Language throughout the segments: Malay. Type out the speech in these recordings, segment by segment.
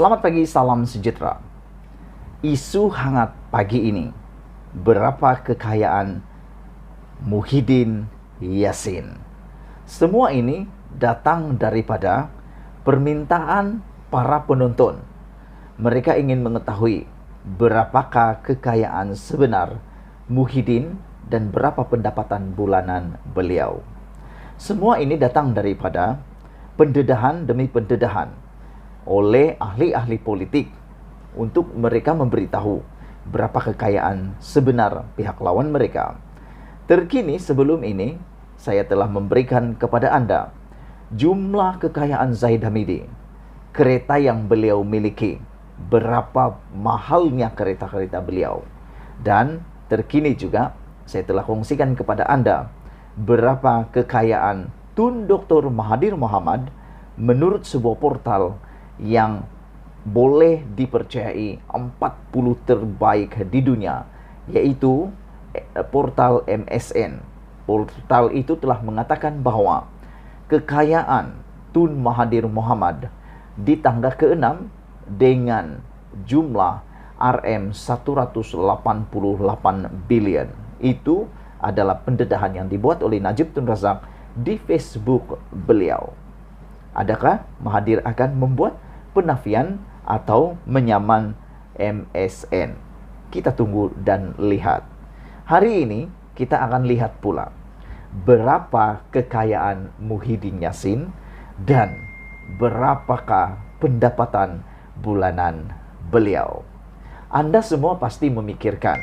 Selamat pagi, salam sejahtera. Isu hangat pagi ini, berapa kekayaan Muhyiddin Yassin? Semua ini datang daripada permintaan para penonton. Mereka ingin mengetahui berapakah kekayaan sebenar Muhyiddin dan berapa pendapatan bulanan beliau. Semua ini datang daripada pendedahan demi pendedahan oleh ahli-ahli politik untuk mereka memberitahu berapa kekayaan sebenar pihak lawan mereka. Terkini sebelum ini saya telah memberikan kepada Anda jumlah kekayaan Zahid Hamidi, kereta yang beliau miliki, berapa mahalnya kereta-kereta beliau. Dan terkini juga saya telah kongsikan kepada Anda berapa kekayaan Tun Dr. Mahathir Mohamad menurut sebuah portal yang boleh dipercayai 40 terbaik di dunia, yaitu portal MSN. Portal itu telah mengatakan bahwa kekayaan Tun Mahathir Mohamad di tangga ke-6 dengan jumlah RM188 billion. Itu adalah pendedahan yang dibuat oleh Najib Tun Razak di Facebook beliau. Adakah Mahathir akan membuat penafian atau menyaman MSN? Kita tunggu dan lihat. Hari ini kita akan lihat pula berapa kekayaan Muhyiddin Yassin dan berapakah pendapatan bulanan beliau. Anda semua pasti memikirkan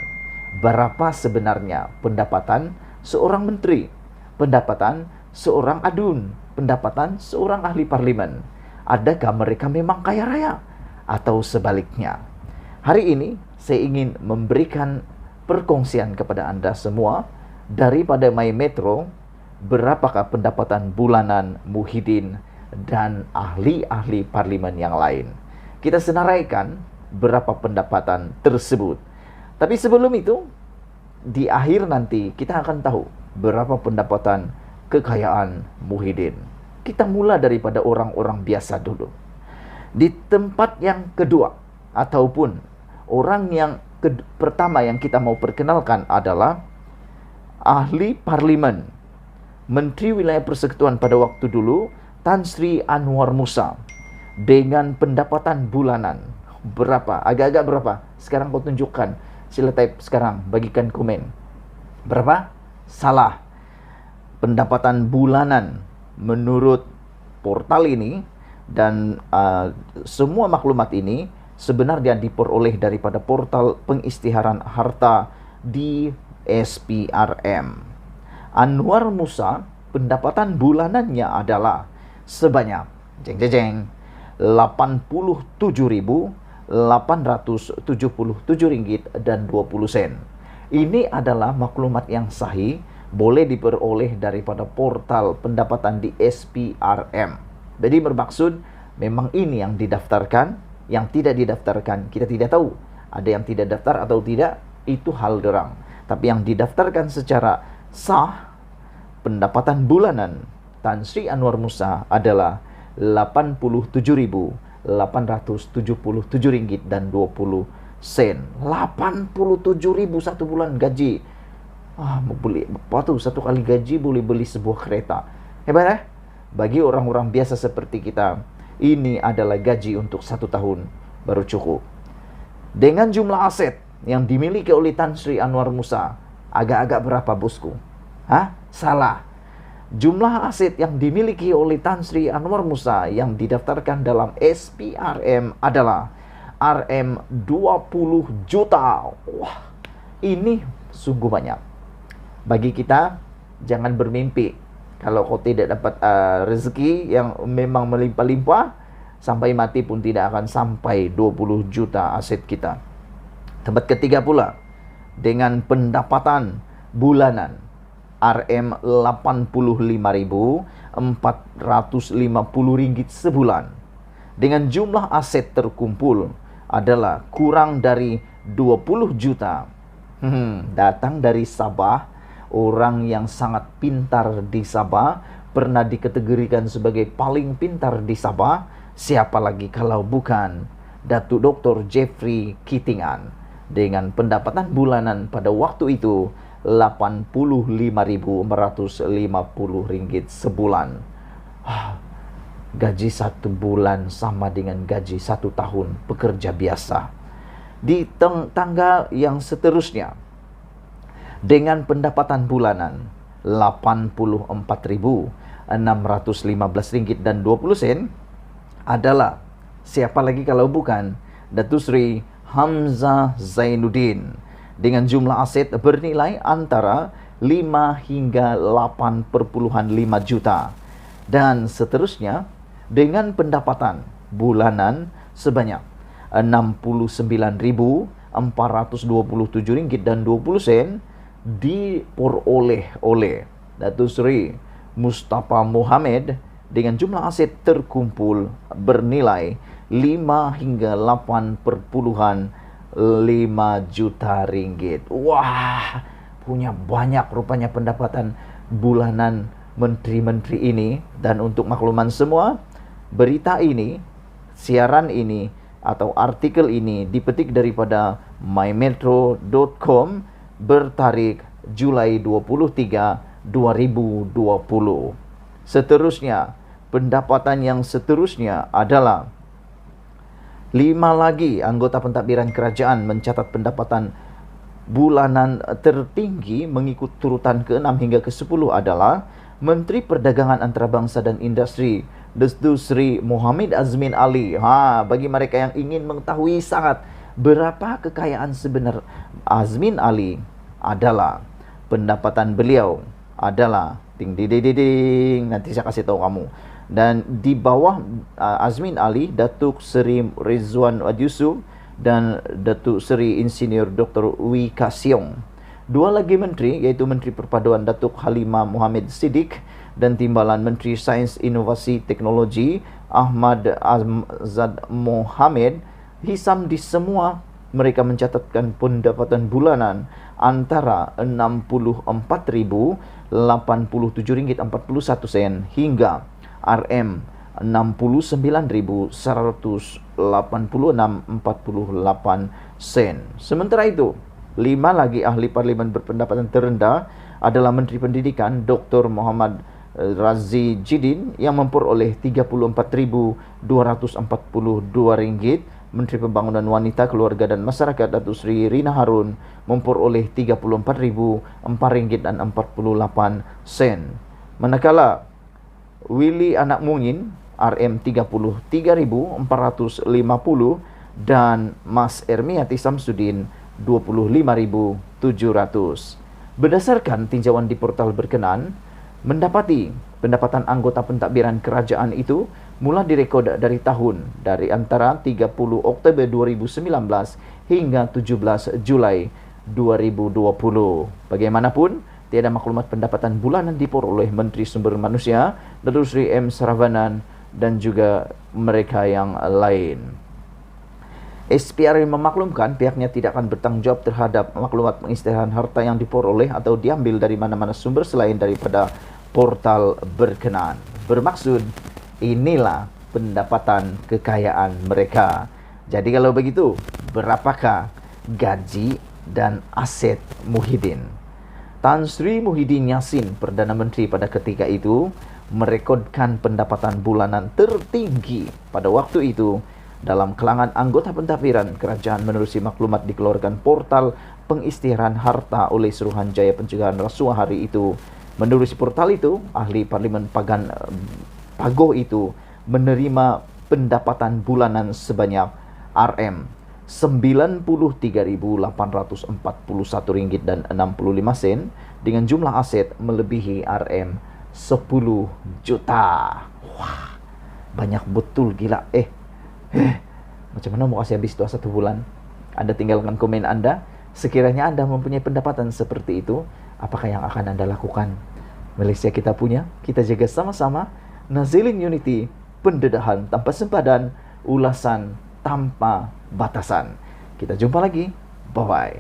berapa sebenarnya pendapatan seorang menteri, pendapatan seorang adun, pendapatan seorang ahli parlimen. Adakah mereka memang kaya raya atau sebaliknya? Hari ini saya ingin memberikan perkongsian kepada Anda semua daripada My Metro, berapakah pendapatan bulanan Muhyiddin dan ahli-ahli parlimen yang lain. Kita senaraikan berapa pendapatan tersebut. Tapi sebelum itu, di akhir nanti kita akan tahu berapa pendapatan kekayaan Muhyiddin. Kita mula daripada orang-orang biasa dulu. Di tempat yang kedua, ataupun orang yang pertama yang kita mau perkenalkan adalah ahli parlimen, Menteri Wilayah Persekutuan pada waktu dulu, Tan Sri Anwar Musa, dengan pendapatan bulanan berapa? Agak-agak berapa? Sekarang kau tunjukkan. Sila type sekarang, bagikan komen. Berapa? Salah. Pendapatan bulanan menurut portal ini dan semua maklumat ini sebenarnya diperoleh daripada portal pengisytiharan harta di SPRM. Anwar Musa, pendapatan bulanannya adalah sebanyak 87.877 ringgit dan 20 sen. Ini adalah maklumat yang sahih, boleh diperoleh daripada portal pendapatan di SPRM. Jadi bermaksud memang ini yang didaftarkan, yang tidak didaftarkan kita tidak tahu. Ada yang tidak daftar atau tidak, itu hal derang. Tapi yang didaftarkan secara sah, pendapatan bulanan Tan Sri Anwar Musa adalah 87.877 ringgit dan 20 sen. 87.000 satu bulan gaji. Mau beli apa tuh? Satu kali gaji boleh beli sebuah kereta. Hebat Bagi orang-orang biasa seperti kita, ini adalah gaji untuk 1 tahun baru cukup. Dengan jumlah aset yang dimiliki oleh Tan Sri Anwar Musa, agak-agak berapa bosku? Salah. Jumlah aset yang dimiliki oleh Tan Sri Anwar Musa yang didaftarkan dalam SPRM adalah RM20 juta. Wah, ini sungguh banyak. Bagi kita, jangan bermimpi kalau kau tidak dapat rezeki yang memang melimpah-limpah, sampai mati pun tidak akan sampai 20 juta aset kita. Tempat ketiga pula, dengan pendapatan bulanan RM85.450 sebulan, dengan jumlah aset terkumpul adalah kurang dari 20 juta. Datang dari Sabah, orang yang sangat pintar di Sabah, pernah dikategorikan sebagai paling pintar di Sabah. Siapa lagi kalau bukan Datuk Dr. Jeffrey Kitingan dengan pendapatan bulanan pada waktu itu Rp85.450 sebulan. Gaji 1 bulan sama dengan gaji 1 tahun pekerja biasa. Di tangga yang seterusnya, dengan pendapatan bulanan Rp84.615.20 adalah siapa lagi kalau bukan Datuk Seri Hamzah Zainuddin dengan jumlah aset bernilai antara 5 hingga 8,5 juta. Dan seterusnya dengan pendapatan bulanan sebanyak Rp69.427.20 diperoleh oleh Datuk Seri Mustafa Mohamed dengan jumlah aset terkumpul bernilai 5 hingga 8,5 juta ringgit. Wah, punya banyak rupanya pendapatan bulanan menteri-menteri ini. Dan untuk makluman semua, berita ini, siaran ini atau artikel ini dipetik daripada mymetro.com bertarikh Julai 23, 2020. Seterusnya, pendapatan yang seterusnya adalah 5 lagi anggota pentadbiran kerajaan mencatat pendapatan bulanan tertinggi mengikut turutan ke-6 hingga ke-10 adalah Menteri Perdagangan Antarabangsa dan Industri Datuk Seri Mohamed Azmin Ali. Bagi mereka yang ingin mengetahui sangat berapa kekayaan sebenar Azmin Ali adalah, pendapatan beliau adalah nanti saya kasih tahu kamu. Dan di bawah Azmin Ali, Datuk Seri Rizwan Yusuf dan Datuk Seri Insinyur Dr. Wee Ka Siong. 2 lagi menteri, iaitu Menteri Perpaduan Datuk Halimah Mohamed Siddiq dan Timbalan Menteri Sains Inovasi Teknologi Ahmad Azad Mohamed. Hisam di semua mereka mencatatkan pendapatan bulanan antara Rp64.087.41 hingga Rm69.186.48. Sementara itu, 5 lagi ahli parlimen berpendapatan terendah adalah Menteri Pendidikan Dr. Muhammad Razi Jidin yang memperoleh Rp34.242. Menteri Pembangunan Wanita, Keluarga dan Masyarakat Datuk Seri Rina Harun memperoleh Rp34.004.48. Manakala Willy Anak Mungin Rm33.450 dan Mas Ermiati Samsudin Rp25.700. Berdasarkan tinjauan di portal berkenan, mendapati pendapatan anggota pentadbiran kerajaan itu mula direkod dari antara 30 Oktober 2019 hingga 17 Julai 2020. Bagaimanapun, tiada maklumat pendapatan bulanan diperoleh Menteri Sumber Manusia, Datuk Seri M. Saravanan dan juga mereka yang lain. SPRM memaklumkan pihaknya tidak akan bertanggungjawab terhadap maklumat pengisytiharan harta yang diperoleh atau diambil dari mana-mana sumber selain daripada portal berkenan. Bermaksud, inilah pendapatan kekayaan mereka. Jadi kalau begitu, berapakah gaji dan aset Muhyiddin? Tan Sri Muhyiddin Yassin, Perdana Menteri pada ketika itu, merekodkan pendapatan bulanan tertinggi pada waktu itu dalam kalangan anggota pentadbiran kerajaan menerusi maklumat dikeluarkan portal pengisytiharan harta oleh Suruhanjaya Pencegahan Rasuah hari itu. Menerusi portal itu, ahli Parlimen Pagoh itu menerima pendapatan bulanan sebanyak Rm93.841.65 dengan jumlah aset melebihi Rm10 juta. Wah, banyak betul gila. Macam mana mau kasih habis itu 1 bulan? Anda tinggalkan komen Anda. Sekiranya Anda mempunyai pendapatan seperti itu, apakah yang akan Anda lakukan? Malaysia kita punya, kita jaga sama-sama. Nazilin Unity, pendedahan tanpa sempadan, ulasan tanpa batasan. Kita jumpa lagi. Bye-bye.